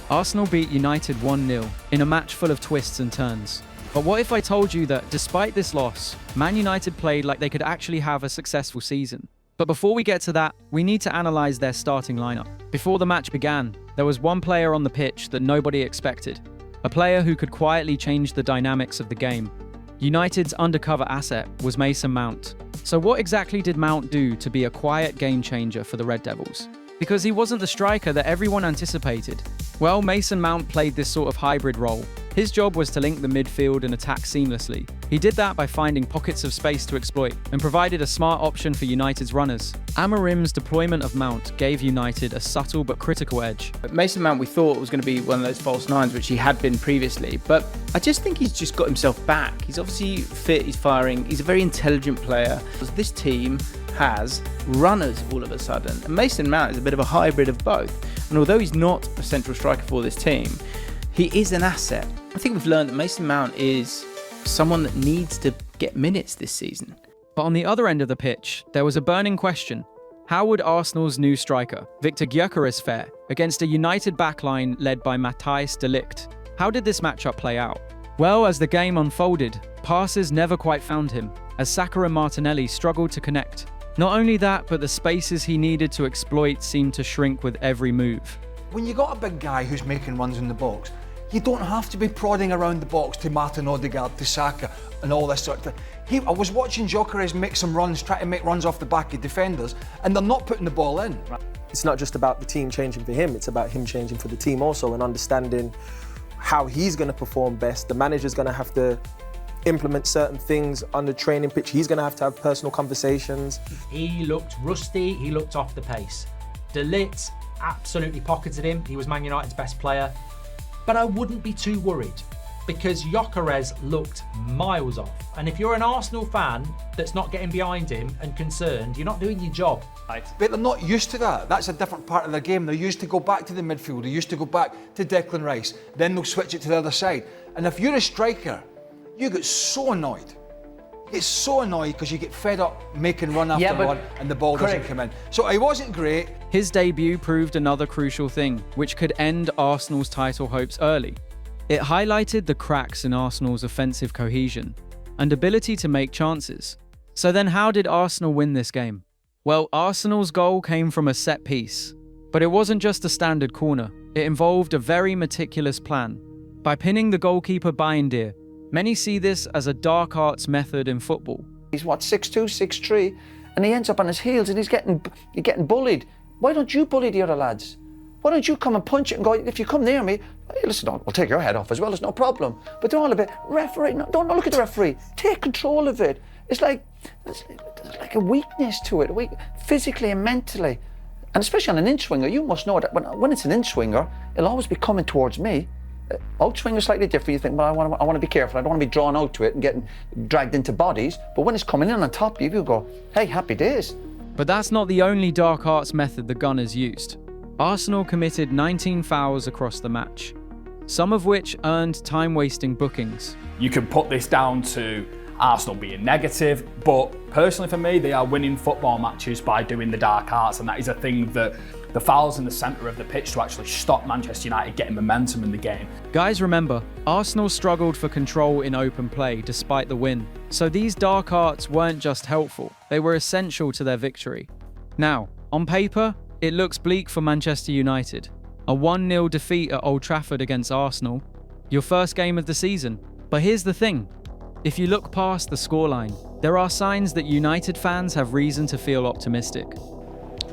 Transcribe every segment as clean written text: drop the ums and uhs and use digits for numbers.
Arsenal beat United 1-0 in a match full of twists and turns. But what if I told you that despite this loss, Man United played like they could actually have a successful season? But before we get to that, we need to analyse their starting lineup. Before the match began, there was one player on the pitch that nobody expected. A player who could quietly change the dynamics of the game. United's undercover asset was Mason Mount. So what exactly did Mount do to be a quiet game changer for the Red Devils? Because he wasn't the striker that everyone anticipated. Well, Mason Mount played this sort of hybrid role. His job was to link the midfield and attack seamlessly. He did that by finding pockets of space to exploit and provided a smart option for United's runners. Amorim's deployment of Mount gave United a subtle but critical edge. Mason Mount, we thought was going to be one of those false nines, which he had been previously, but I just think he's just got himself back. He's obviously fit, he's firing, he's a very intelligent player. This team has runners all of a sudden, and Mason Mount is a bit of a hybrid of both. And although he's not a central striker for this team, he is an asset. I think we've learned that Mason Mount is someone that needs to get minutes this season. But on the other end of the pitch, there was a burning question. How would Arsenal's new striker, Victor Gyökeres, fare against a United backline led by Matthijs de Ligt? How did this matchup play out? Well, as the game unfolded, passes never quite found him, as Saka and Martinelli struggled to connect. Not only that, but the spaces he needed to exploit seemed to shrink with every move. When you got a big guy who's making runs in the box, you don't have to be prodding around the box to Martin Odegaard, to Saka and all this sort of thing. I was watching Gyökeres make some runs, try to make runs off the back of defenders, and they're not putting the ball in. It's not just about the team changing for him, it's about him changing for the team also, and understanding how he's going to perform best. The manager's going to have to implement certain things on the training pitch. He's going to have personal conversations. He looked rusty, he looked off the pace. De Ligt absolutely pocketed him. He was Man United's best player. But I wouldn't be too worried because Gyökeres looked miles off. And if you're an Arsenal fan that's not getting behind him and concerned, you're not doing your job. But they're not used to that. That's a different part of their game. They're used to go back to the midfield. They're used to go back to Declan Rice. Then they'll switch it to the other side. And if you're a striker, you get so annoyed. You get so annoyed because you get fed up making run after run and the ball doesn't come in. So it wasn't great. His debut proved another crucial thing, which could end Arsenal's title hopes early. It highlighted the cracks in Arsenal's offensive cohesion and ability to make chances. So then how did Arsenal win this game? Well, Arsenal's goal came from a set piece. But it wasn't just a standard corner. It involved a very meticulous plan. By pinning the goalkeeper Bayindir, many see this as a dark arts method in football. He's 6'2", 6'3", and he ends up on his heels and you're getting bullied. Why don't you bully the other lads? Why don't you come and punch it and go, if you come near me, hey, listen, I'll take your head off as well, it's no problem. But they're all a bit, referee, no, don't look at the referee, take control of it. It's like a weakness to it, physically and mentally. And especially on an in-swinger, you must know that when it's an in-swinger, it'll always be coming towards me. Out-swing is slightly different. You think, well, I want to be careful. I don't want to be drawn out to it and getting dragged into bodies. But when it's coming in on top of you, you go, hey, happy days. But that's not the only dark arts method the Gunners used. Arsenal committed 19 fouls across the match, some of which earned time-wasting bookings. You can put this down to Arsenal being negative, but personally for me, they are winning football matches by doing the dark arts, and that is a thing that the fouls in the centre of the pitch to actually stop Manchester United getting momentum in the game. Guys, remember, Arsenal struggled for control in open play despite the win. So these dark arts weren't just helpful, they were essential to their victory. Now, on paper, it looks bleak for Manchester United. A 1-0 defeat at Old Trafford against Arsenal, your first game of the season. But here's the thing, if you look past the scoreline, there are signs that United fans have reason to feel optimistic.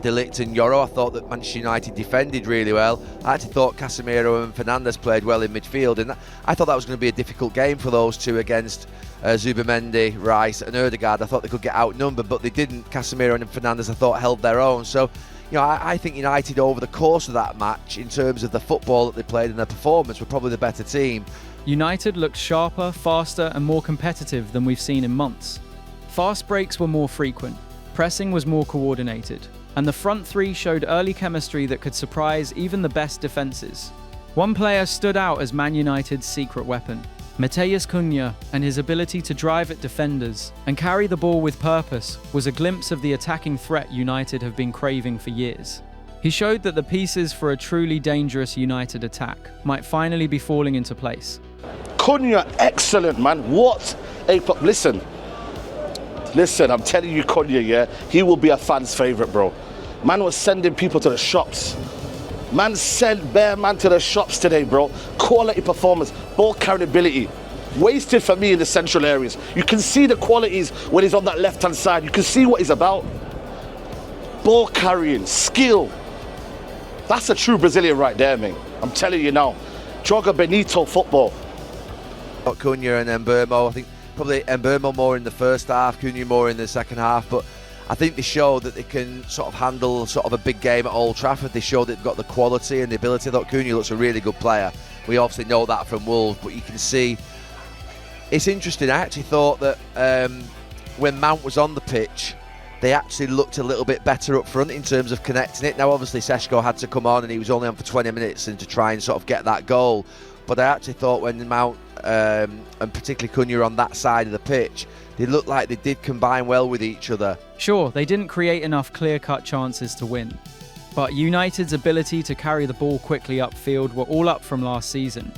De Ligt and Yoro, I thought that Manchester United defended really well. I actually thought Casemiro and Fernandes played well in midfield, and I thought that was going to be a difficult game for those two against Zubimendi, Rice and Odegaard. I thought they could get outnumbered, but they didn't. Casemiro and Fernandes, I thought, held their own. So, you know, I think United over the course of that match, in terms of the football that they played and their performance, were probably the better team. United looked sharper, faster and more competitive than we've seen in months. Fast breaks were more frequent, pressing was more coordinated, and the front three showed early chemistry that could surprise even the best defences. One player stood out as Man United's secret weapon, Matheus Cunha, and his ability to drive at defenders and carry the ball with purpose was a glimpse of the attacking threat United have been craving for years. He showed that the pieces for a truly dangerous United attack might finally be falling into place. Cunha, excellent, man. What a... Listen, I'm telling you, Cunha, yeah, he will be a fan's favourite, bro. Man was sending people to the shops. Man sent bare man to the shops today, bro. Quality performance, ball carrying ability. Wasted for me in the central areas. You can see the qualities when he's on that left-hand side. You can see what he's about. Ball carrying, skill. That's a true Brazilian right there, mate. I'm telling you now. Joga Benito football. Cunha and Mbeumo, I think probably Mbeumo more in the first half, Cunha more in the second half, but I think they showed that they can sort of handle sort of a big game at Old Trafford. They showed they've got the quality and the ability. I thought Cunha looks a really good player. We obviously know that from Wolves, but you can see it's interesting. I actually thought that when Mount was on the pitch, they actually looked a little bit better up front in terms of connecting it. Now, obviously, Seshko had to come on and he was only on for 20 minutes and to try and sort of get that goal. But I actually thought when Mount and particularly Cunha on that side of the pitch, they looked like they did combine well with each other. Sure, they didn't create enough clear-cut chances to win. But United's ability to carry the ball quickly upfield were all up from last season.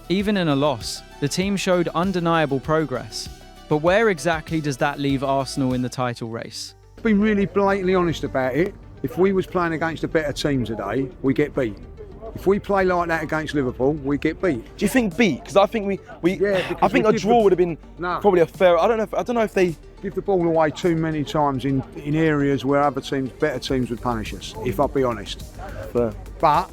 Even in a loss, the team showed undeniable progress. But where exactly does that leave Arsenal in the title race? Being really blatantly honest about it, if we was playing against a better team today, we get beat. If we play like that against Liverpool, we get beat. Do you think beat? Because I think I think a we draw would have been probably a fair. I don't know if they give the ball away too many times in areas where better teams would punish us, if I'll be honest. But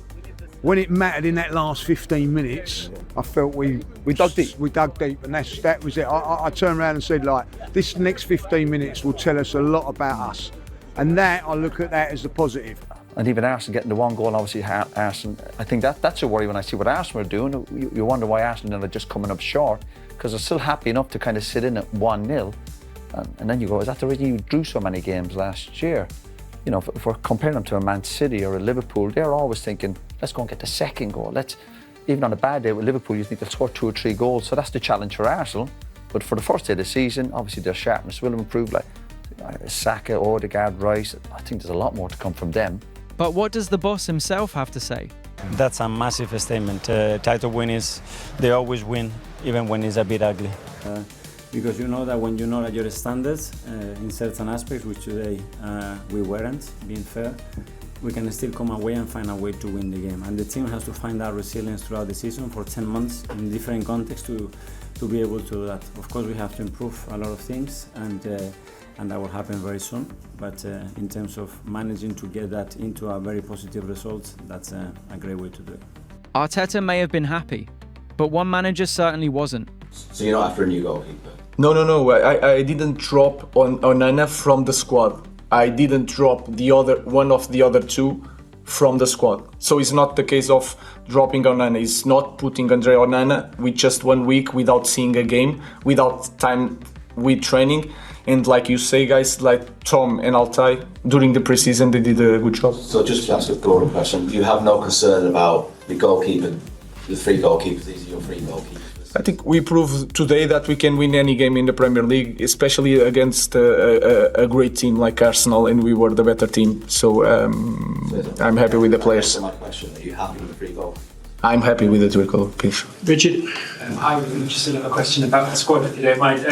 when it mattered in that last 15 minutes, I felt we dug deep. We dug deep, and that was it. I turned around and said, like, this next 15 minutes will tell us a lot about us. And that, I look at that as the positive. And even Arsenal getting the one goal, obviously Arsenal, I think that's a worry when I see what Arsenal are doing. You wonder why Arsenal are just coming up short, because they're still happy enough to kind of sit in at 1-0. And then you go, is that the reason you drew so many games last year? You know, if we're comparing them to a Man City or a Liverpool, they're always thinking, let's go and get the second goal. Even on a bad day with Liverpool, you think they'll score 2 or 3 goals. So that's the challenge for Arsenal. But for the first day of the season, obviously their sharpness will improve. Like Saka, Odegaard, Rice, I think there's a lot more to come from them. But what does the boss himself have to say? That's a massive statement. Title winners, they always win, even when it's a bit ugly. Because you know that when you're not at your standards in certain aspects, which today we weren't, being fair, we can still come away and find a way to win the game. And the team has to find that resilience throughout the season for 10 months in different contexts to be able to do that. Of course, we have to improve a lot of things, and that will happen very soon. But in terms of managing to get that into a very positive result, that's a great way to do it. Arteta may have been happy, but one manager certainly wasn't. So you're not after a new goalkeeper? No. I didn't drop Onana from the squad. I didn't drop one of the other two from the squad. So it's not the case of dropping Onana. It's not putting Andre Onana with just 1 week without seeing a game, without time with training. And like you say, guys, like Tom and Altay, during the preseason, they did a good job. So just to ask a broader question, do you have no concern about the goalkeeper, the 3 goalkeepers, these are your 3 goalkeepers? I think we proved today that we can win any game in the Premier League, especially against a great team like Arsenal, and we were the better team. So I'm happy with the players. My question, are you happy with the 3 goals? I'm happy with the 3 goalkeepers. Richard, I would just have a question about the squad, if you don't mind.